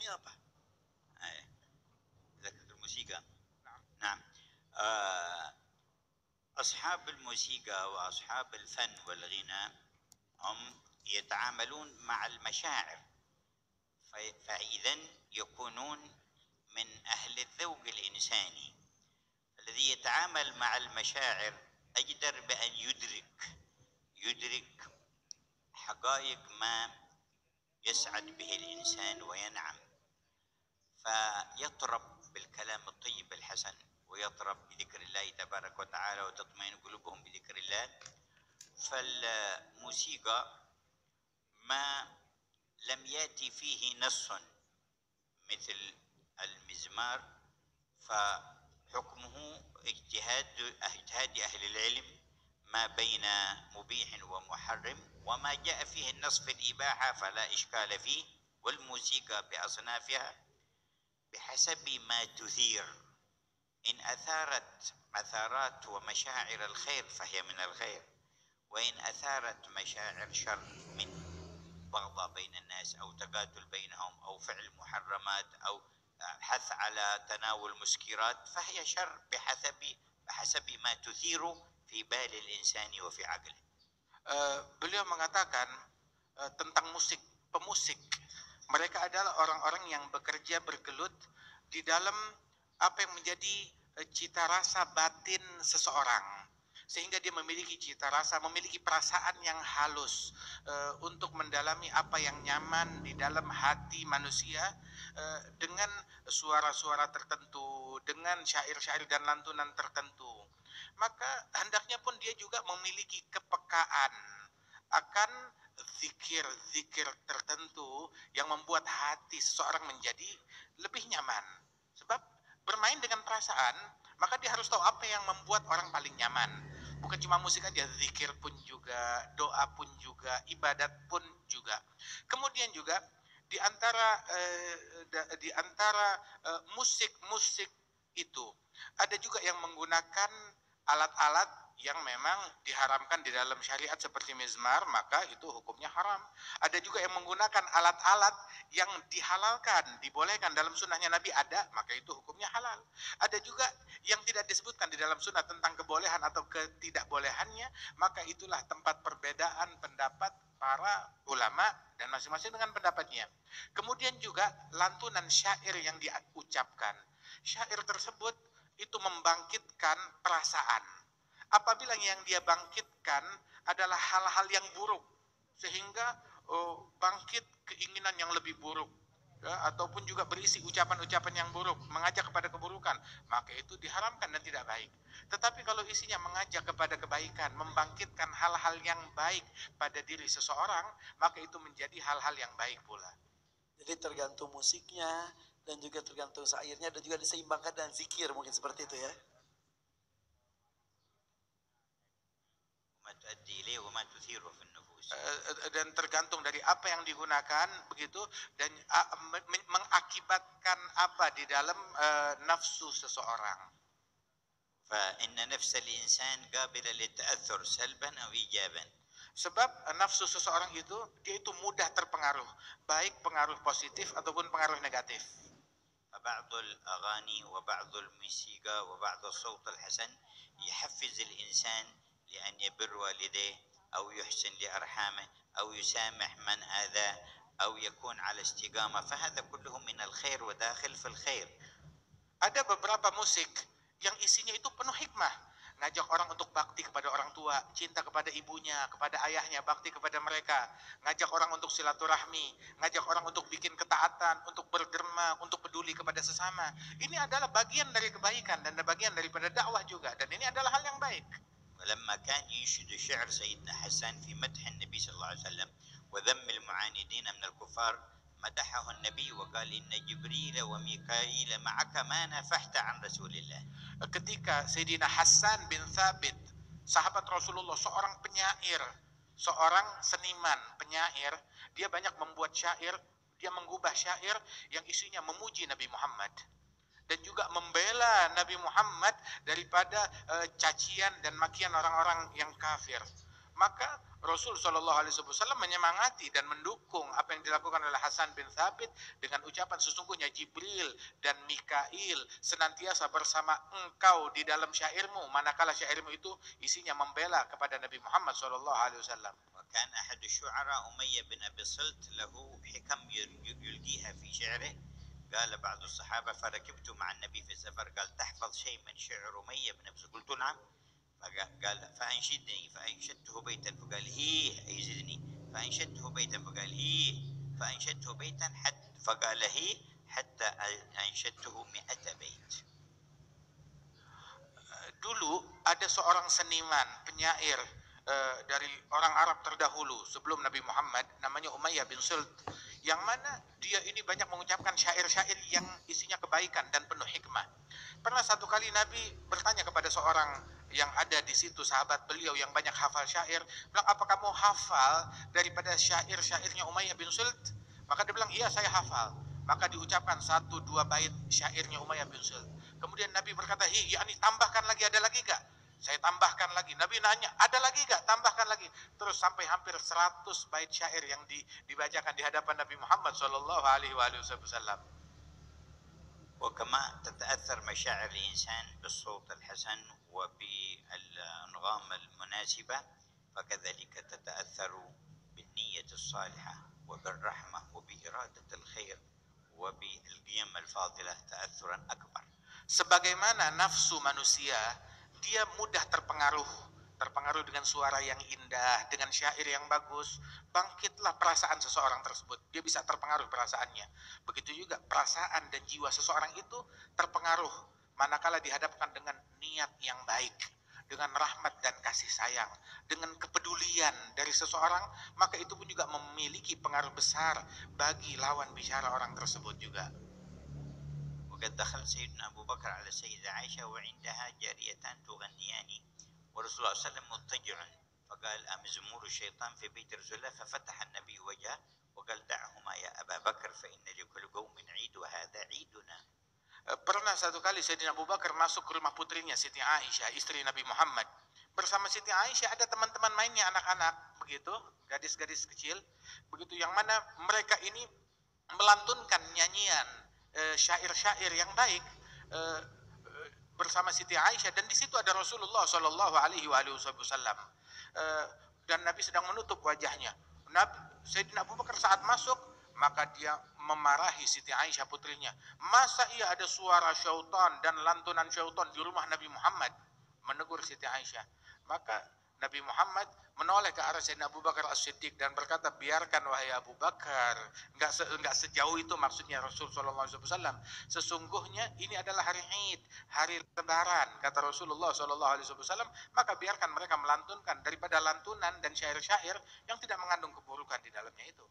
Ini apa? ذكرت الموسيقى. نعم. نعم. أصحاب الموسيقى وأصحاب الفن والغناء هم يتعاملون مع المشاعر، فإذا يكونون من أهل الذوق الإنساني. الذي يتعامل مع المشاعر أجدر بأن يدرك حقائق ما يسعد به الإنسان وينعم، فيطرب بالكلام الطيب الحسن، ويطرب بذكر الله تبارك وتعالى، وتطمئن قلوبهم بذكر الله. فالموسيقى ما لم يأتي فيه نص مثل المزمار، فحكمه اجتهاد أهل العلم ما بين مبيح ومحرم، وما جاء فيه النص في الإباحة فلا إشكال فيه. والموسيقى بأصنافها بحسب ما تثير، إن أثارت مثارات ومشاعر الخير فهي من الخير، وإن أثارت مشاعر شر من بغضاء بين الناس أو تقاتل بينهم أو فعل محرمات أو حث على تناول مسكرات فهي شر بحسب ما تثير في بال الإنسان وفي عقله. Beliau mengatakan tentang musik, pemusik. Mereka adalah orang-orang yang bekerja bergelut di dalam apa yang menjadi cita rasa batin seseorang, sehingga dia memiliki cita rasa, memiliki perasaan yang halus untuk mendalami apa yang nyaman di dalam hati manusia dengan suara-suara tertentu, dengan syair-syair dan lantunan tertentu. Maka hendaknya pun dia juga memiliki kepekaan akan zikir-zikir tertentu yang membuat hati seseorang menjadi lebih nyaman. Sebab bermain dengan perasaan, maka dia harus tahu apa yang membuat orang paling nyaman. Bukan cuma musik aja, zikir pun juga, doa pun juga, ibadat pun juga. Kemudian juga di antara musik-musik itu ada juga yang menggunakan alat-alat yang memang diharamkan di dalam syariat seperti mizmar, maka itu hukumnya haram. Ada juga yang menggunakan alat-alat yang dihalalkan, dibolehkan dalam sunnahnya Nabi ada, maka itu hukumnya halal. Ada juga yang tidak disebutkan di dalam sunnah tentang kebolehan atau ketidakbolehannya, maka itulah tempat perbedaan pendapat para ulama dan masing-masing dengan pendapatnya. Kemudian juga lantunan syair yang diucapkan. Syair tersebut itu membangkitkan perasaan. Apabila yang dia bangkitkan adalah hal-hal yang buruk, sehingga bangkit keinginan yang lebih buruk, ya, ataupun juga berisi ucapan-ucapan yang buruk, mengajak kepada keburukan, maka itu diharamkan dan tidak baik. Tetapi kalau isinya mengajak kepada kebaikan, membangkitkan hal-hal yang baik pada diri seseorang, maka itu menjadi hal-hal yang baik pula. Jadi tergantung musiknya dan juga tergantung syairnya, dan juga diseimbangkan dengan zikir, mungkin seperti itu ya. Dan tergantung dari apa yang digunakan begitu, dan mengakibatkan apa di dalam nafsu seseorang. فإن نفس الإنسان قابلة للتأثر سلبا أو إيجابا. Sebab nafsu seseorang itu, dia itu mudah terpengaruh, baik pengaruh positif ataupun pengaruh negatif. فبعض الأغاني وبعض الموسيقى وبعض الصوت الحسن يحفز الإنسان لأن يبر والديه أو يحسن لأرحامه أو يسامح من آذاه أو يكون على استقامة، فهذا كله من الخير وداخل في الخير. Ada beberapa musik yang isinya itu penuh hikmah, ngajak orang untuk bakti kepada orang tua, cinta kepada ibunya, kepada ayahnya, bakti kepada mereka, ngajak orang untuk silaturahmi, ngajak orang untuk bikin ketaatan, untuk berderma, untuk peduli kepada sesama. Ini adalah bagian dari kebaikan dan bagian daripada dakwah juga, dan ini adalah hal yang baik. ولما كان ينشد شعر سيدنا حسان في مدح النبي صلى الله عليه وسلم وذم المعاندين من الكفار، مدحه النبي وقال إن جبريل وميكائيل معك ما نفحت عن رسول الله. Ketika Sayyidina Hasan bin Thabit, sahabat Rasulullah, seorang penyair, seorang seniman penyair, dia banyak membuat syair, dia mengubah syair yang isinya memuji Nabi Muhammad dan juga membela Nabi Muhammad daripada cacian dan makian orang-orang yang kafir. Maka Rasul Shallallahu Alaihi Wasallam menyemangati dan mendukung apa yang dilakukan oleh Hasan bin Thabit dengan ucapan sesungguhnya Jibril dan Mikail senantiasa bersama engkau di dalam syairmu manakala syairmu itu isinya membela kepada Nabi Muhammad Shallallahu Alaihi Wasallam. وكان أحد الشعراء أمية بن أبي الصلت له حكم يلقيها في شعره. قال بعض الصحابة فركبت مع النبي في السفر قال تحفظ شيء من شعر أمية بن أبي الصلت؟ قلت نعم. قال فأنشدني فأنشدته بيتا فقال هي يزدني فأنشدته بيتا فقال هي فأنشدته بيتا فقال هي حتى أنشدته 100 بيت. Dulu ada seorang seniman penyair dari orang Arab terdahulu sebelum Nabi Muhammad namanya Umayyah bin Sult, yang mana dia ini banyak mengucapkan syair-syair yang isinya kebaikan dan penuh hikmah. Pernah satu kali Nabi bertanya kepada seorang yang ada di situ, sahabat beliau yang banyak hafal syair, bilang, apa kamu hafal daripada syair-syairnya Umayyah bin Sult? Maka dia bilang, iya saya hafal. Maka diucapkan 1-2 bait syairnya Umayyah bin Sult. Kemudian Nabi berkata, yakni tambahkan lagi, ada lagi gak? Saya tambahkan lagi. Nabi nanya, ada lagi gak? Tambahkan lagi. Terus sampai hampir 100 bait syair yang dibacakan di hadapan Nabi Muhammad Sallallahu Alaihi Wasallam. وكما تتأثر مشاعر الإنسان بالصوت الحسن وبالأنغام المناسبة فكذلك تتأثر بالنية الصالحة وبالرحمة وبإرادة الخير وبالقيم الفاضلة تأثرا أكبر. Sebagaimana nafsu manusia, dia mudah terpengaruh dengan suara yang indah, dengan syair yang bagus, bangkitlah perasaan seseorang tersebut. Dia bisa terpengaruh perasaannya. Begitu juga perasaan dan jiwa seseorang itu terpengaruh manakala dihadapkan dengan niat yang baik, dengan rahmat dan kasih sayang, dengan kepedulian dari seseorang, maka itu pun juga memiliki pengaruh besar bagi lawan bicara orang tersebut juga. وقد دخل سيدنا أبو بكر على السيدة عائشة وعندها جاريتان تغنيان ورسول الله صلى الله عليه وسلم مضطجع فقال أمزمور الشيطان في بيت رسول الله ففتح النبي وجهه وقال دعهما يا أبا بكر فإن لكل قوم عيد وهذا عيدنا. Pernah satu kali Sayyidina Abu Bakar masuk ke rumah putrinya Siti Aisyah, istri Nabi Muhammad. Bersama Siti Aisyah ada teman-teman mainnya, anak-anak begitu, gadis-gadis kecil begitu, yang mana mereka ini melantunkan nyanyian syair-syair yang baik bersama Siti Aisyah, dan di situ ada Rasulullah Shallallahu Alaihi Wasallam dan Nabi sedang menutup wajahnya. Sayyidina Abu Bakar saat masuk maka dia memarahi Siti Aisyah putrinya, masa iya ada suara syaitan dan lantunan syaitan di rumah Nabi Muhammad? Menegur Siti Aisyah. Maka Nabi Muhammad menoleh ke arah Sayyidina Abu Bakar As-Siddiq dan berkata, biarkan wahai Abu Bakar, enggak sejauh itu maksudnya Rasulullah SAW. Sesungguhnya ini adalah hari Id, hari Lebaran, kata Rasulullah SAW. Maka biarkan mereka melantunkan daripada lantunan dan syair-syair yang tidak mengandung keburukan di dalamnya itu.